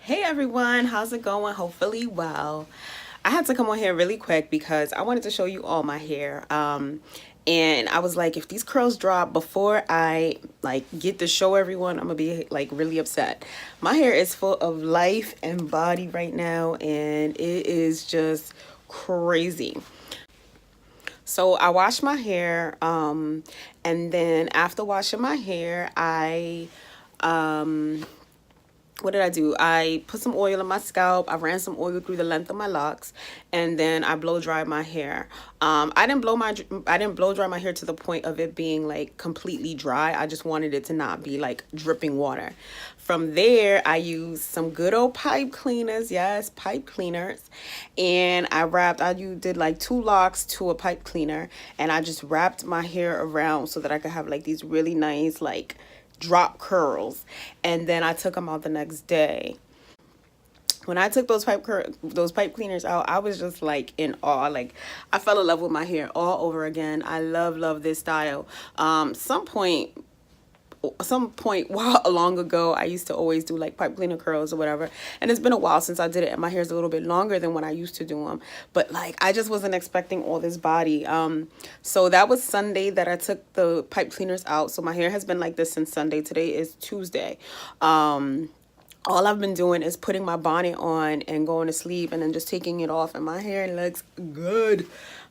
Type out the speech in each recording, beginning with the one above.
Hey everyone, how's it going? Hopefully well. I had to come on here really quick because I wanted to show you all my hair. And I was like, if these curls drop before I like get to show everyone, I'm gonna be like really upset. My hair is full of life and body right now, and it is just crazy. So I washed my hair, and then after washing my hair, um what did I do? I put some oil in my scalp. I ran some oil through the length of my locks, and then I blow dried my hair. I didn't blow dry my hair to the point of it being like completely dry. I just wanted it to not be like dripping water. From there, I used some good old pipe cleaners. Yes, pipe cleaners, and did like two locks to a pipe cleaner, and I just wrapped my hair around so that I could have like these really nice like drop curls. And then I took them out the next day. When I took those pipe cleaners out, I was just like in awe. Like I fell in love with my hair all over again. I love this style. Some point while long ago, I used to always do like pipe cleaner curls or whatever, and it's been a while since I did it, and my hair's a little bit longer than when I used to do them. But like I just wasn't expecting all this body. So that was Sunday that I took the pipe cleaners out. So my hair has been like this since Sunday. Today is Tuesday. All I've been doing is putting my bonnet on and going to sleep, and then just taking it off, and my hair looks good.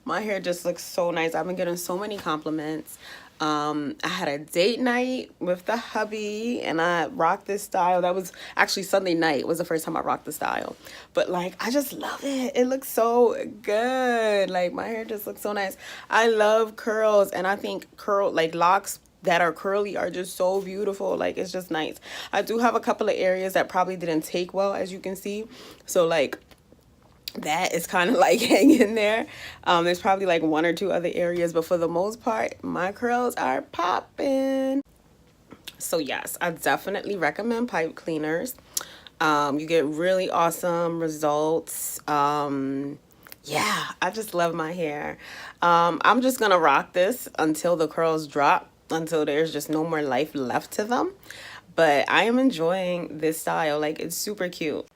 My hair just looks so nice. I've been getting so many compliments. I had a date night with the hubby, and I rocked this style. That was actually Sunday night was the first time I rocked the style. But like I just love it. It looks so good. Like my hair just looks so nice. I love curls, and I think locks that are curly are just so beautiful. Like it's just nice. I do have a couple of areas that probably didn't take well, as you can see. So like that is kind of like hanging there. There's probably like one or two other areas, but for the most part, my curls are popping. So yes, I definitely recommend pipe cleaners. You get really awesome results. Yeah, I just love my hair. I'm just gonna rock this until the curls drop, until there's just no more life left to them. But I am enjoying this style. Like it's super cute.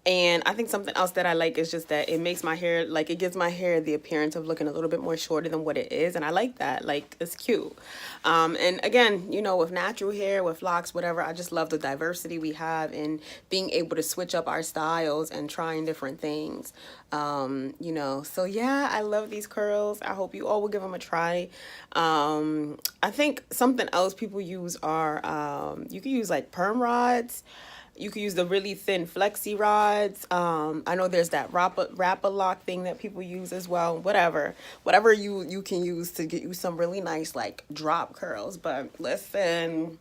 And I think something else that I like is just that it makes my hair, like it gives my hair the appearance of looking a little bit more shorter than what it is. And I like that. Like it's cute. And again, you know, with natural hair, with locks, whatever, I just love the diversity we have in being able to switch up our styles and trying different things. So yeah, I love these curls. I hope you all will give them a try. I think something else people use are, you can use like perm rods. You can use the really thin flexi rods. I know there's that wrapper lock thing that people use as well. Whatever you can use to get you some really nice like drop curls. But listen,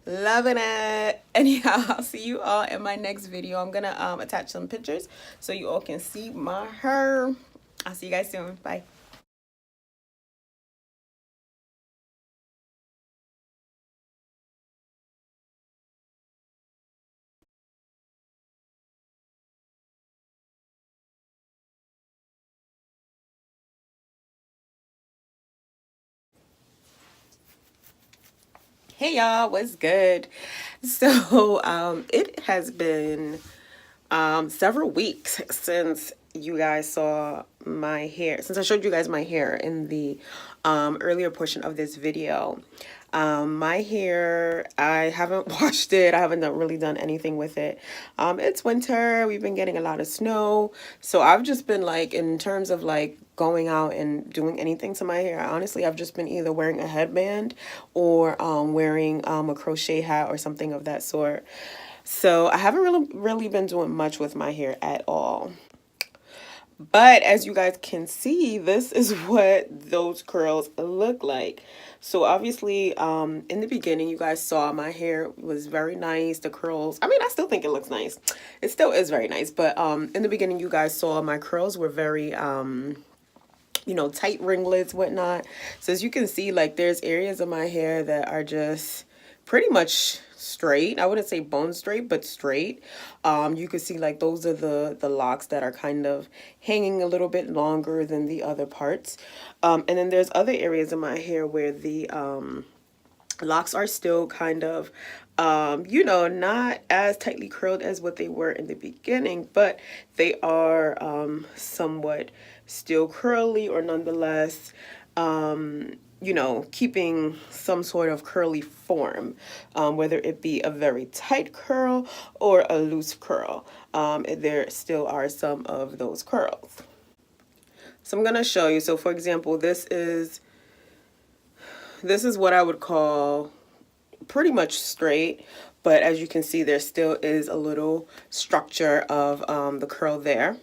loving it. Anyhow, I'll see you all in my next video. I'm gonna attach some pictures so you all can see my hair. I'll see you guys soon. Bye. Hey y'all, what's good? So it has been several weeks since you guys saw my hair, since I showed you guys my hair in the earlier portion of this video. My hair, I haven't washed it. I haven't really done anything with it. It's winter. We've been getting a lot of snow. So I've just been like, in terms of like going out and doing anything to my hair, honestly, I've just been either wearing a headband or wearing a crochet hat or something of that sort. So I haven't really been doing much with my hair at all. But as you guys can see, this is what those curls look like. So obviously, in the beginning, you guys saw my hair was very nice. The curls, I mean, I still think it looks nice. It still is very nice. But in the beginning, you guys saw my curls were very, tight ringlets, whatnot. So as you can see, like there's areas of my hair that are just pretty much straight. I wouldn't say bone straight, but straight. You can see like those are the locks that are kind of hanging a little bit longer than the other parts. And then there's other areas of my hair where Locks are still kind of, you know, not as tightly curled as what they were in the beginning, but they are somewhat still curly, or nonetheless, you know, keeping some sort of curly form, whether it be a very tight curl or a loose curl. There still are some of those curls. So I'm going to show you. So for example, this is what I would call pretty much straight, but as you can see, there still is a little structure of the curl there,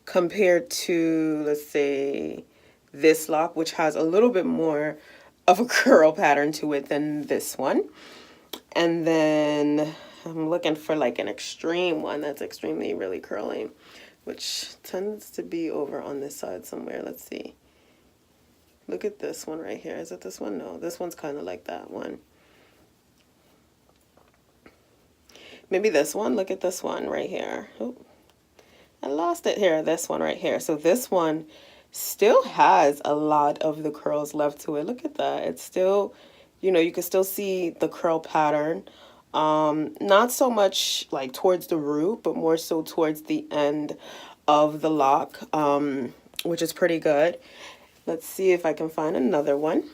compared to, let's say, this lock, which has a little bit more of a curl pattern to it than this one. And then I'm looking for like an extreme one that's extremely really curly, which tends to be over on this side somewhere. Let's see. Look at this one right here. Is it this one? No, this one's kind of like that one. Maybe this one. Look at this one right here. Oh, I lost it here. This one right here. So this one still has a lot of the curls left to it. Look at that. It's still, you know, you can still see the curl pattern. Not so much like towards the root, but more so towards the end of the lock, which is pretty good. Let's see if I can find another one.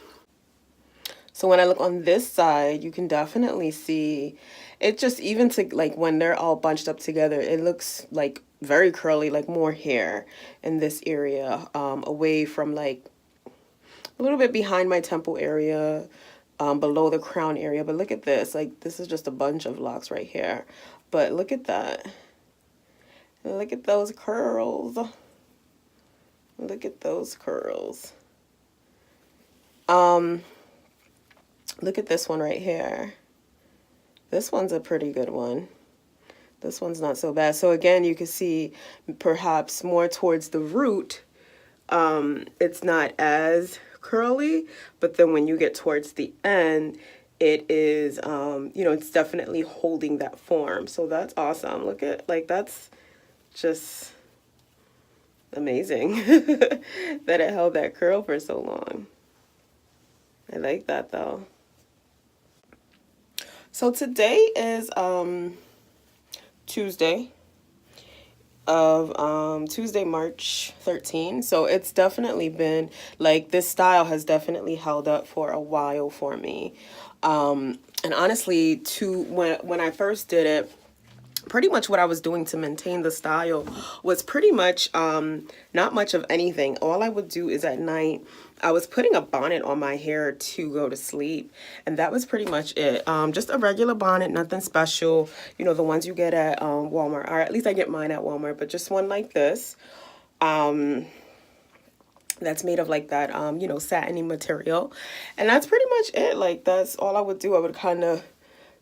So when I look on this side, you can definitely see it, just even to like when they're all bunched up together, it looks like very curly, like more hair in this area, away from like a little bit behind my temple area, below the crown area. But look at this, like this is just a bunch of locks right here. But look at that. Look at those curls. Look at those curls. Look at this one right here. This one's a pretty good one. This one's not so bad. So again, you can see perhaps more towards the root, it's not as curly, but then when you get towards the end, it is, you know, it's definitely holding that form. So that's awesome. Look at, like, that's just amazing that it held that curl for so long. I like that though. So today is Tuesday of Tuesday, March 13th. So it's definitely been like, this style has definitely held up for a while for me. And honestly, when I first did it, pretty much what I was doing to maintain the style was pretty much not much of anything. All I would do is at night, I was putting a bonnet on my hair to go to sleep, and that was pretty much it. Just a regular bonnet, nothing special. You know, the ones you get at Walmart, or at least I get mine at Walmart, but just one like this. That's made of like that, you know, satiny material. And that's pretty much it. Like, that's all I would do. I would kind of,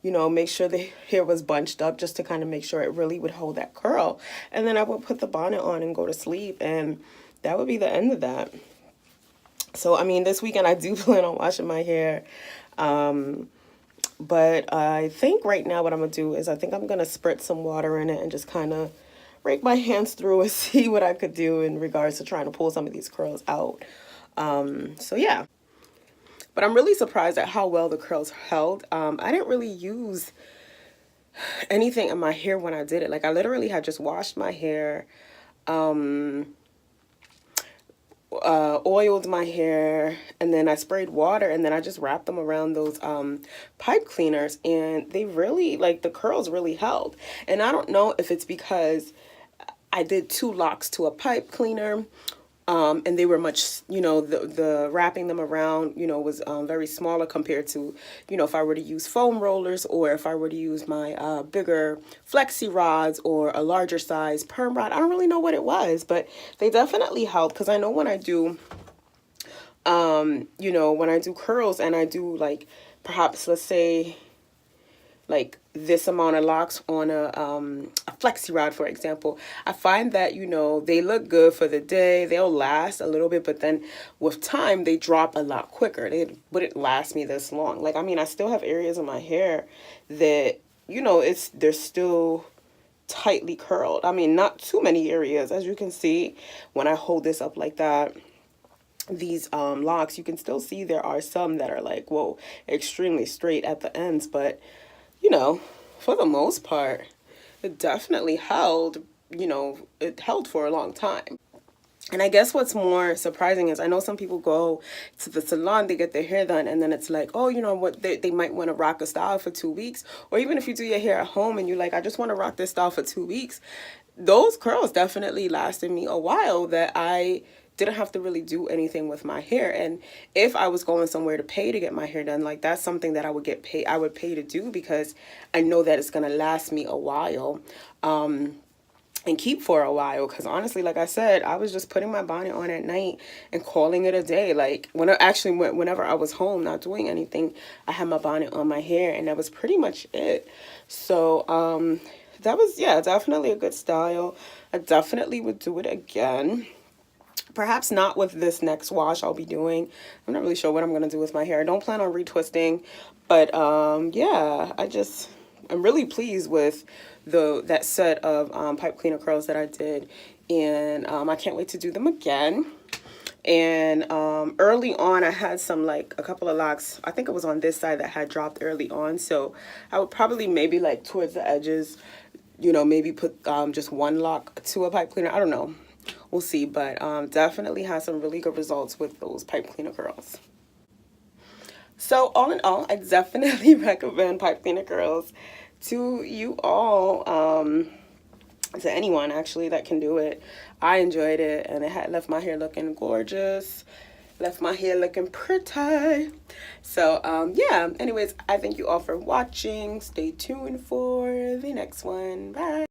you know, make sure the hair was bunched up just to kind of make sure it really would hold that curl. And then I would put the bonnet on and go to sleep, and that would be the end of that. So, I mean, this weekend I do plan on washing my hair. But I think right now what I'm going to do is I think I'm going to spritz some water in it and just kind of rake my hands through and see what I could do in regards to trying to pull some of these curls out. So, yeah. But I'm really surprised at how well the curls held. I didn't really use anything in my hair when I did it. Like, I literally had just washed my hair, oiled my hair, and then I sprayed water, and then I just wrapped them around those pipe cleaners, and they really, like, the curls really held. And I don't know if it's because I did 2 locks to a pipe cleaner, and they were much, you know, the wrapping them around, you know, was very smaller compared to, you know, if I were to use foam rollers, or if I were to use my bigger flexi rods or a larger size perm rod. I don't really know what it was, but they definitely help, because I know when I do, you know, when I do curls and I do, like, perhaps, let's say, like this amount of locks on a flexi rod, for example, I find that, you know, they look good for the day. They'll last a little bit, but then with time, they drop a lot quicker. They wouldn't last me this long. Like, I mean, I still have areas of my hair that, you know, they're still tightly curled. I mean, not too many areas. As you can see, when I hold this up like that, these locks, you can still see there are some that are like, whoa, extremely straight at the ends, but you know, for the most part, it definitely held, it held for a long time. And I guess what's more surprising is I know some people go to the salon, they get their hair done, and then it's like, oh, you know what, they might want to rock a style for 2 weeks. Or even if you do your hair at home and you're like, I just want to rock this style for 2 weeks. Those curls definitely lasted me a while that I didn't have to really do anything with my hair. And if I was going somewhere to pay to get my hair done, like that's something that I would pay to do because I know that it's going to last me a while. And keep for a while, because honestly, like I said, I was just putting my bonnet on at night and calling it a day. Like whenever I was home not doing anything, I had my bonnet on my hair, and that was pretty much it. So that was, yeah, definitely a good style. I definitely would do it again. Perhaps not with this next wash I'll be doing. I'm not really sure what I'm gonna do with my hair. I don't plan on retwisting, but yeah, I'm really pleased with that set of pipe cleaner curls that I did, and I can't wait to do them again. And early on, I had a couple of locks, I think it was on this side, that had dropped early on, so I would probably maybe like towards the edges, maybe put just one lock to a pipe cleaner. I don't know, we'll see, but definitely had some really good results with those pipe cleaner curls. So all in all, I definitely recommend pipe cleaner curls to you all, to anyone actually that can do it. I enjoyed it, and it had left my hair looking gorgeous, left my hair looking pretty. So yeah, anyways, I thank you all for watching. Stay tuned for the next one. Bye.